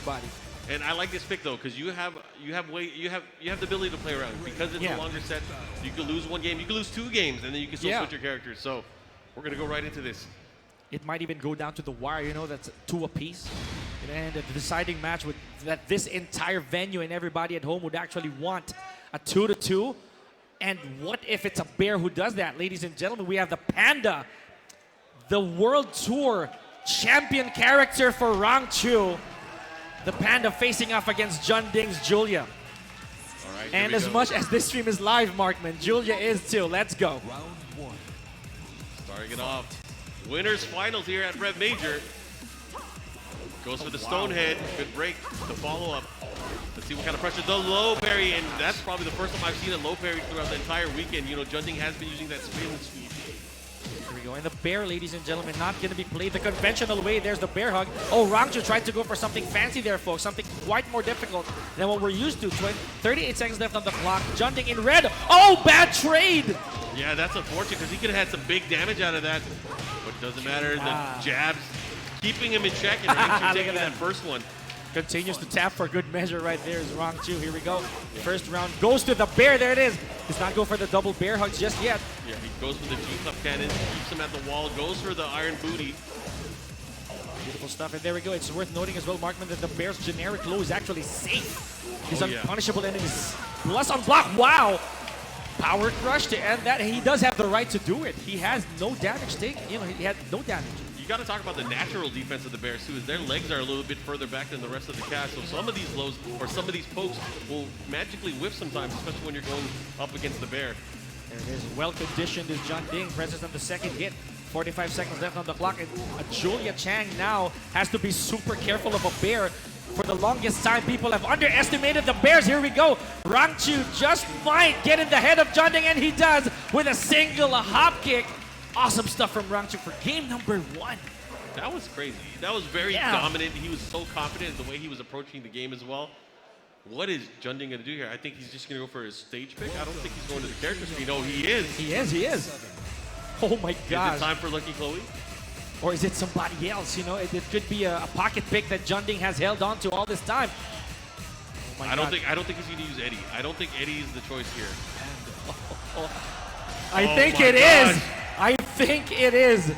everybody. And I like this pick though, because you have the ability to play around. Because it's a longer set, you could lose one game, you could lose 2 games, and then you can still switch your characters. So we're gonna go right into this. It might even go down to the wire, you know, that's 2 apiece. And the deciding match would that this entire venue and everybody at home would actually want a 2-2. And what if it's a bear who does that? Ladies and gentlemen, we have the Panda, the World Tour champion character for RANGCHU. The Panda facing off against JEONDDING's Julia. All right, and as much as this stream is live, Markman, Julia is too. Let's go. Round 1. Starting it off. Winners finals here at Rev Major. Goes for the Stonehead. Good break to follow up. Let's see what kind of pressure. The low parry, and that's probably the first time I've seen a low parry throughout the entire weekend. You know, JEONDDING has been using that spin sweep. Here we go. And the bear, ladies and gentlemen, not going to be played the conventional way. There's the bear hug. Oh, RANGCHU tried to go for something fancy there, folks. Something quite more difficult than what we're used to. 38 seconds left on the clock. JEONDDING in red. Oh, bad trade. Yeah, that's unfortunate because he could have had some big damage out of that. But it doesn't matter. The jabs keeping him in check, and RANGCHU taking that first one. Continues to tap for good measure right there is RANGCHU. Here we go. First round goes to the bear. There it is. Does not go for the double bear hugs just yet. Yeah, he goes for the G-Cup cannon, keeps him at the wall, goes for the iron booty. Beautiful stuff. And there we go. It's worth noting as well, Markman, that the bear's generic low is actually safe. He's unpunishable and it is plus on block. Wow. Power crush to end that. He does have the right to do it. He has no damage taken. You know, he had no damage. You got to talk about the natural defense of the Bears too, is their legs are a little bit further back than the rest of the cast. So some of these lows or some of these pokes will magically whiff sometimes, especially when you're going up against the bear. There it is. Well conditioned is JEONDDING. Presses on the second hit. 45 seconds left on the clock. And Julia Chang now has to be super careful of a bear. For the longest time, people have underestimated the bears. Here we go. RANGCHU just might get in the head of JEONDDING, and he does with a single hop kick. Awesome stuff from RANGCHU for game number 1. That was crazy. That was very dominant. He was so confident in the way he was approaching the game as well. What is JEONDDING going to do here? I think he's just going to go for his stage pick. I don't think he's going to the character screen. No, he is. He is. Oh my God. Is it time for Lucky Chloe? Or is it somebody else? You know, it could be a pocket pick that JEONDDING has held on to all this time. Oh I don't think he's going to use Eddie. I don't think Eddie is the choice here. I think it is. I think it is.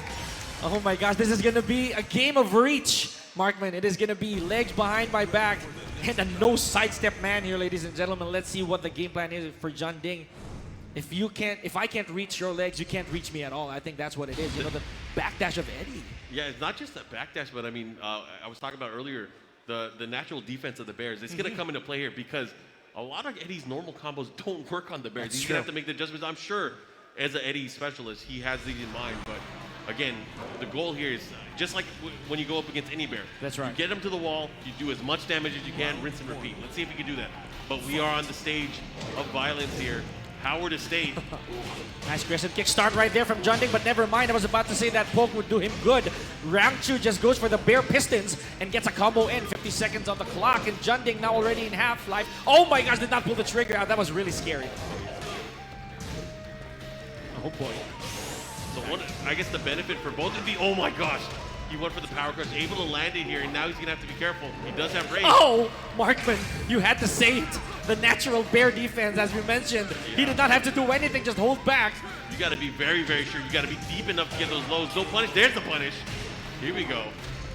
Oh my gosh, this is going to be a game of reach, Markman. It is going to be legs behind my back and a no sidestep man here, ladies and gentlemen. Let's see what the game plan is for JEONDDING. If I can't reach your legs, you can't reach me at all. I think that's what it is. You know, the backdash of Eddie. Yeah, it's not just a backdash, but I mean, I was talking about earlier, the natural defense of the Bears. It's going to come into play here because a lot of Eddie's normal combos don't work on the Bears. He's going to have to make the adjustments. I'm sure as an Eddie specialist, he has these in mind. But again, the goal here is just like when you go up against any Bear. That's right. You get him to the wall, you do as much damage as you can, rinse and repeat. Let's see if we can do that. But we are on the stage of violence here. Howard Estate. Nice crescent kick start right there from JEONDDING, but never mind. I was about to say that poke would do him good. RANGCHU just goes for the bear pistons and gets a combo in. 50 seconds on the clock, and JEONDDING now already in half-life. Oh my gosh, did not pull the trigger out. That was really scary. Oh boy. So I guess the benefit for both of the, oh my gosh. He went for the power crush, able to land it here, and now he's going to have to be careful. He does have range. Oh, Markman, you had to say it. The natural bear defense, as we mentioned. Yeah. He did not have to do anything, just hold back. You got to be very, very sure. You got to be deep enough to get those lows. No punish. There's the punish. Here we go.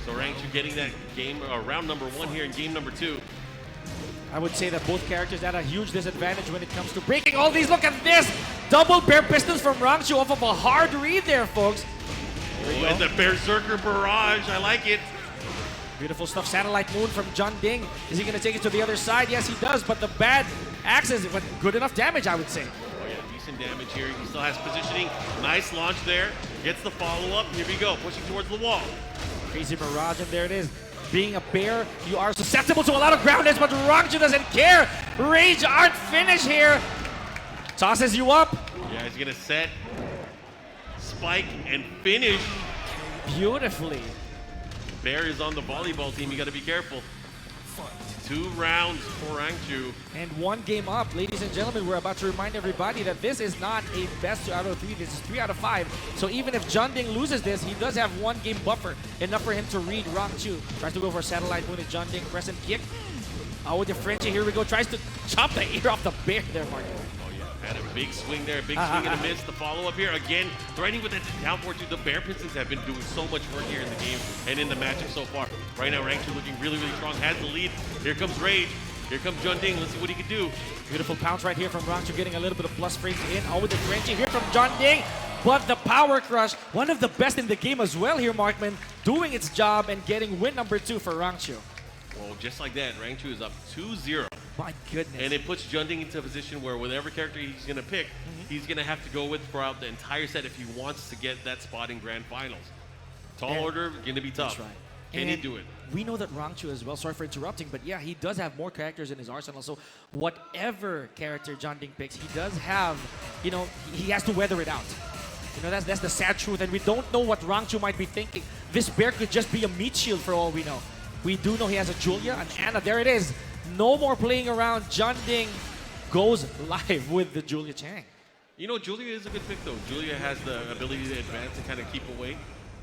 So RANGCHU getting that game, round number 1 here in game number 2. I would say that both characters had a huge disadvantage when it comes to breaking all these. Look at this. Double bear pistons from RANGCHU off of a hard read there, folks. Oh, and the Berserker Barrage. I like it. Beautiful stuff. Satellite Moon from JEONDDING. Is he going to take it to the other side? Yes, he does, but the bad axes, but good enough damage, I would say. Oh, yeah, decent damage here. He still has positioning. Nice launch there. Gets the follow-up. Here we go, pushing towards the wall. Crazy Mirage, and there it is. Being a bear, you are susceptible to a lot of ground hits, but RANGCHU doesn't care. Rage Art finish here. Tosses you up. Yeah, he's going to set, spike, and finish. Beautifully. Bear is on the volleyball team. You got to be careful. 2 rounds for RANGCHU. And 1 game up. Ladies and gentlemen, we're about to remind everybody that this is not a best out of 3. This is 3 out of 5. So even if JEONDDING loses this, he does have 1 game buffer. Enough for him to read RANGCHU. Tries to go for a satellite moon at JEONDDING. Crescent kick. Oh, with the Frenchie, here we go. Tries to chop the ear off the bear there, Mark. Had a big swing there, big swing and a miss. The follow-up here, again, threatening with that down 4-2. The Bear Pistons have been doing so much work here in the game and in the matchup so far. Right now, RANGCHU looking really, really strong. Has the lead. Here comes Rage. Here comes JEONDDING. Let's see what he can do. Beautiful pounce right here from RANGCHU, getting a little bit of plus frames in. Oh, with the Frenchie here from JEONDDING. But the power crush, one of the best in the game as well here, Markman, doing its job and getting win number 2 for RANGCHU. Well, just like that, RANGCHU is up 2-0. My goodness. And it puts JEONDDING into a position where whatever character he's going to pick, he's going to have to go with throughout the entire set if he wants to get that spot in Grand Finals. Tall order, going to be tough. That's right. Can he do it? We know that RANGCHU as well, sorry for interrupting, but yeah, he does have more characters in his arsenal. So whatever character JEONDDING picks, he does have, you know, he has to weather it out. You know, that's the sad truth, and we don't know what RANGCHU might be thinking. This bear could just be a meat shield for all we know. We do know he has a Julia, an Anna. There it is. No more playing around. JEONDDING goes live with the Julia Chang. You know, Julia is a good pick, though. Julia has the ability to advance and kind of keep away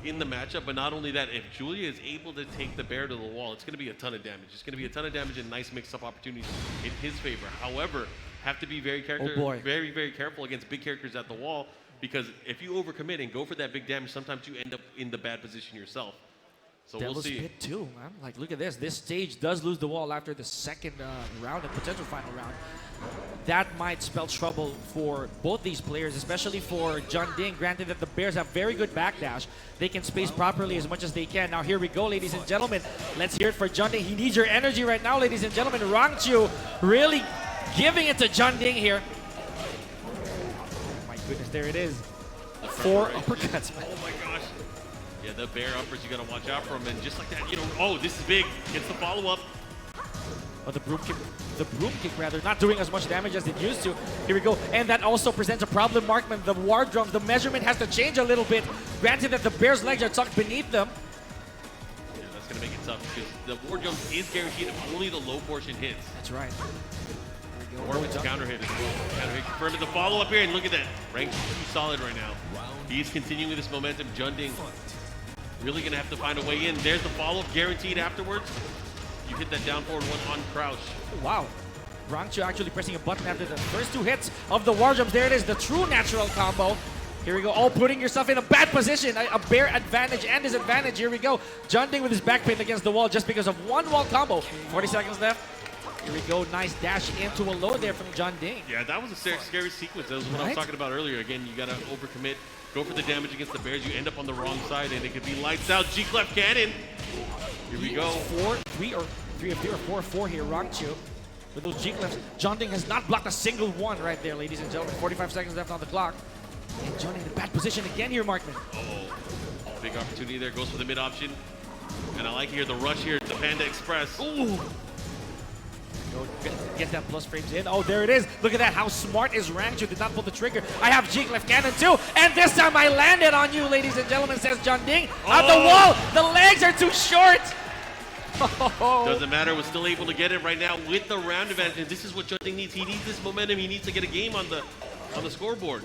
in the matchup. But not only that, if Julia is able to take the bear to the wall, it's going to be a ton of damage. It's going to be a ton of damage and nice mix-up opportunities in his favor. However, have to be very very, very careful against big characters at the wall, because if you overcommit and go for that big damage, sometimes you end up in the bad position yourself. So we'll see. Pit too, man. Like, look at this. This stage does lose the wall after the second round, the potential final round. That might spell trouble for both these players, especially for JEONDDING. Granted that the Bears have very good backdash. They can space properly as much as they can. Now here we go, ladies and gentlemen. Let's hear it for JEONDDING. He needs your energy right now, ladies and gentlemen. RANGCHU really giving it to JEONDDING here. Oh my goodness, there it is. 4 uppercuts, man. Oh my gosh. Yeah, the bear uppers, you got to watch out for them. And just like that, you know, oh, this is big. Gets the follow-up. Oh, the broom kick rather, not doing as much damage as it used to. Here we go. And that also presents a problem, Markman. The war drums, the measurement has to change a little bit. Granted that the bear's legs are tucked beneath them. Yeah, that's going to make it tough because the war drum is guaranteed if only the low portion hits. That's right. Or with the counter hit as well. Counter hit confirmed the follow-up here, and look at that. RANGCHU solid right now. He's continuing with this momentum. JEONDDING really going to have to find a way in. There's the follow-up guaranteed afterwards. You hit that down forward one on crouch. Wow. RANGCHU actually pressing a button after the first 2 hits of the war drums. There it is, the true natural combo. Here we go. Oh, putting yourself in a bad position. A bear advantage and disadvantage. Here we go. JEONDDING with his back pin against the wall just because of 1 wall combo. 40 seconds left. Here we go. Nice dash into a low there from JEONDDIng. Yeah, that was a scary sequence. That was what I was talking about earlier. Again, you got to overcommit. Go for the damage against the Bears. You end up on the wrong side, and it could be lights out. G-Clef cannon. Here we go. 3 of 4 of 4 here. RANGCHU with those G-Clefs. JEONDDIng has not blocked a single one right there, ladies and gentlemen. 45 seconds left on the clock. And JEONDDIng in a bad position again here, Markman. Oh, big opportunity there. Goes for the mid option. And I like here the rush here. The Panda Express. Ooh. Get that plus frames in. Oh, there it is. Look at that. How smart is RANGCHU? Did not pull the trigger. I have G-Clef cannon too. And this time I landed on you, ladies and gentlemen, says JEONDDIng. Out the wall. The legs are too short. Doesn't matter. We're still able to get it right now with the round advantage. This is what JEONDDIng needs. He needs this momentum. He needs to get a game on the scoreboard.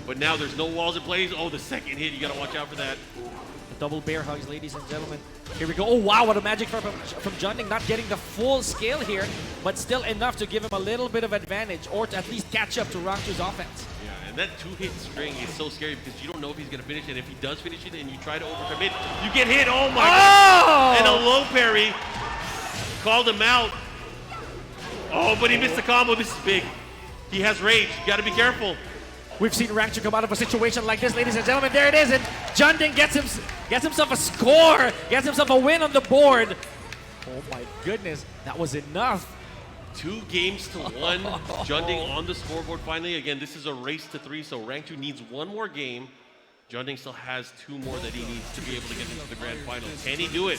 But now there's no walls in place. Oh, the second hit. You got to watch out for that. The double bear hugs, ladies and gentlemen. Here we go. Oh, wow, what a magic from JEONDDIng. Not getting the full scale here, but still enough to give him a little bit of advantage, or to at least catch up to RANGCHU's offense. Yeah, and that 2-hit string is so scary because you don't know if he's going to finish it. If he does finish it and you try to overcommit, you get hit. Oh, my God. And a low parry. Called him out. Oh, but he missed the combo. This is big. He has rage. You got to be careful. We've seen RANGCHU come out of a situation like this, ladies and gentlemen. There it is, and JEONDDIng gets himself a score, gets himself a win on the board. Oh my goodness, that was enough. 2 games to 1. JEONDDIng on the scoreboard finally. Again, this is a race to 3, so RANGCHU needs 1 more game. JEONDDIng still has 2 more that he needs to be able to get into the grand final. Can he do it?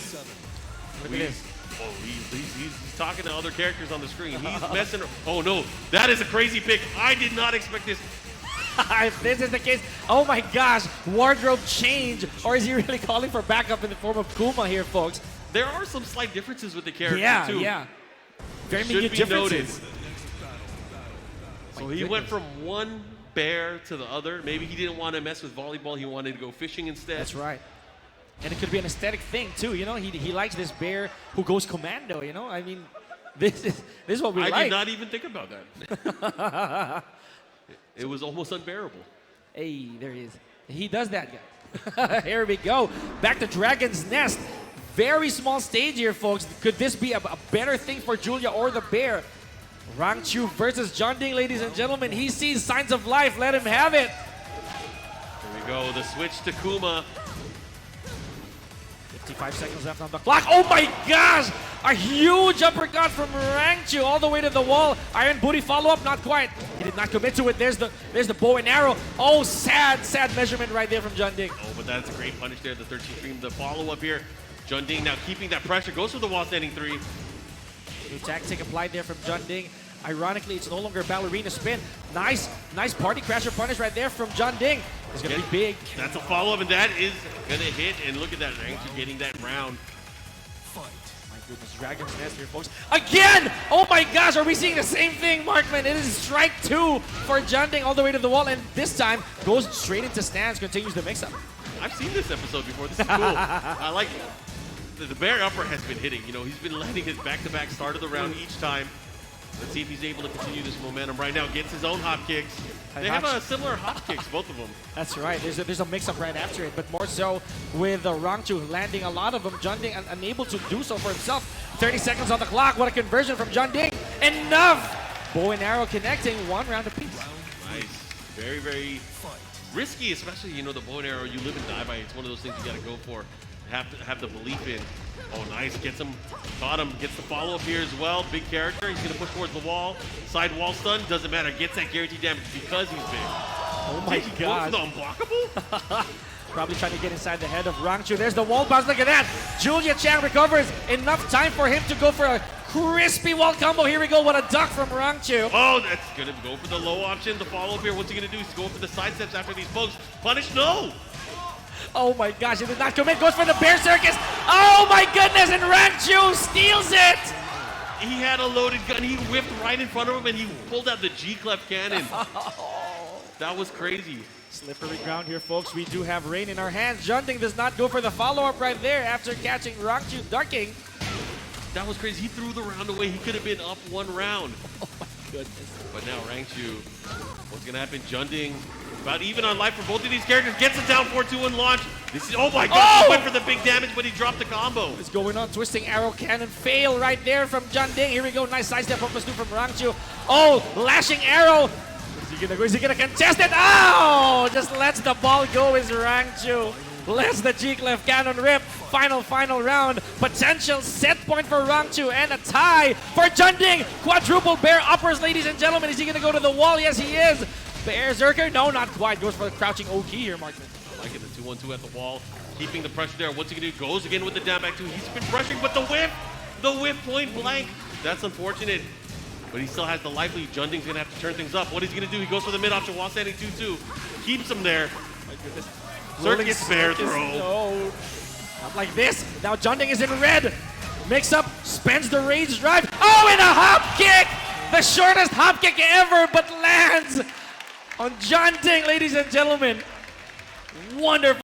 Look at this. Oh, he's talking to other characters on the screen. He's messing. Oh no, that is a crazy pick. I did not expect this. If this is the case, oh my gosh, wardrobe change, or is he really calling for backup in the form of Kuma here, folks? There are some slight differences with the character too. Yeah. Very Should minute be differences. noted. So he went from one bear to the other. Maybe he didn't want to mess with volleyball. He wanted to go fishing instead. That's right. And it could be an aesthetic thing too, you know. He likes this bear who goes commando, you know. I mean, this is what we like. I did not even think about that. It was almost unbearable. Hey, there he is. He does that, guys. Here we go. Back to Dragon's Nest. Very small stage here, folks. Could this be a better thing for Julia or the bear? RANGCHU versus JEONDDING, ladies and gentlemen. He sees signs of life. Let him have it. Here we go. The switch to Kuma. 55 seconds left on the clock. Oh my gosh! A huge uppercut from RANGCHU all the way to the wall. Iron booty follow-up, not quite. He did not commit to it. There's the bow and arrow. Oh, sad measurement right there from JEONDDING. Oh, but that's a great punish there. The 13 stream, the follow-up here. JEONDDING now keeping that pressure. Goes for the wall standing 3. New tactic applied there from JEONDDING. Ironically, it's no longer a ballerina spin. Nice party crasher punish right there from JEONDDIng. It's going to be big. That's a follow-up, and that is going to hit. And look at that, RANGCHU getting that round. My goodness, Dragon's Nest here, folks. Again! Oh my gosh, are we seeing the same thing, Markman? It is strike 2 for JEONDDIng all the way to the wall, and this time goes straight into stands, continues the mix-up. I've seen this episode before. This is cool. I like the bear upper has been hitting. You know, he's been landing his back-to-back start of the round each time. Let's see if he's able to continue this momentum right now. Gets his own hop kicks. They have a similar hop kicks, both of them. That's right. There's a mix-up right after it, but more so with RANGCHU landing a lot of them. JEONDDIng unable to do so for himself. 30 seconds on the clock. What a conversion from JEONDDIng. Enough! Bow and arrow connecting. 1 round apiece. Nice. Very, very risky, especially, you know, the bow and arrow. You live and die by. It's one of those things you got to go for. Have the belief in. Oh, nice. Gets him. Caught him. Gets the follow-up here as well. Big character. He's going to push towards the wall. Side wall stun. Doesn't matter. Gets that guaranteed damage because he's big. Oh my god. The unblockable? Probably trying to get inside the head of RANGCHU. There's the wall bounce. Look at that. Julia Chang recovers. Enough time for him to go for a crispy wall combo. Here we go. What a duck from RANGCHU. Oh, that's going to go for the low option. The follow-up here. What's he going to do? He's going for the side steps after these pokes. Punish? No. Oh my gosh, it did not commit. Goes for the bear circus. Oh my goodness, and RANGCHU steals it. He had a loaded gun. He whipped right in front of him, and he pulled out the G-clef cannon. That was crazy. Slippery ground here, folks. We do have rain in our hands. JEONDDIng does not go for the follow-up right there after catching RANGCHU ducking. That was crazy. He threw the round away. He could have been up 1 round. Oh my goodness. But now RANGCHU, what's going to happen? JEONDDIng, about even on life for both of these characters. Gets it down 4-2 and launch. This is, oh my god, he went for the big damage, but he dropped the combo. What's going on? Twisting arrow cannon fail right there from JEONDDIng. Here we go. Nice sidestep up +2 from RANGCHU. Oh, lashing arrow. Is he gonna contest it? Oh, just lets the ball go is RANGCHU. Lets the G-clef cannon rip. Final round. Potential set point for RANGCHU and a tie for JEONDDIng. Quadruple bear uppers, ladies and gentlemen. Is he gonna go to the wall? Yes, he is. Bear Zerker? No, not quite. Goes for the crouching O key here, Markman. I like it. The 2-1-2 at the wall. Keeping the pressure there. What's he gonna do? Goes again with the down back 2. He's been pressuring, but the whip point blank. That's unfortunate. But he still has the lively. JEONDDIng's gonna have to turn things up. What is he gonna do? He goes for the mid option while standing 2-2. Keeps him there. My goodness. Circus bear throw. No. Not like this. Now JEONDDIng is in red. Mix up, spends the rage drive. Oh, and a hop kick! The shortest hop kick ever, but lands on JEONDDIng, ladies and gentlemen. Wonderful.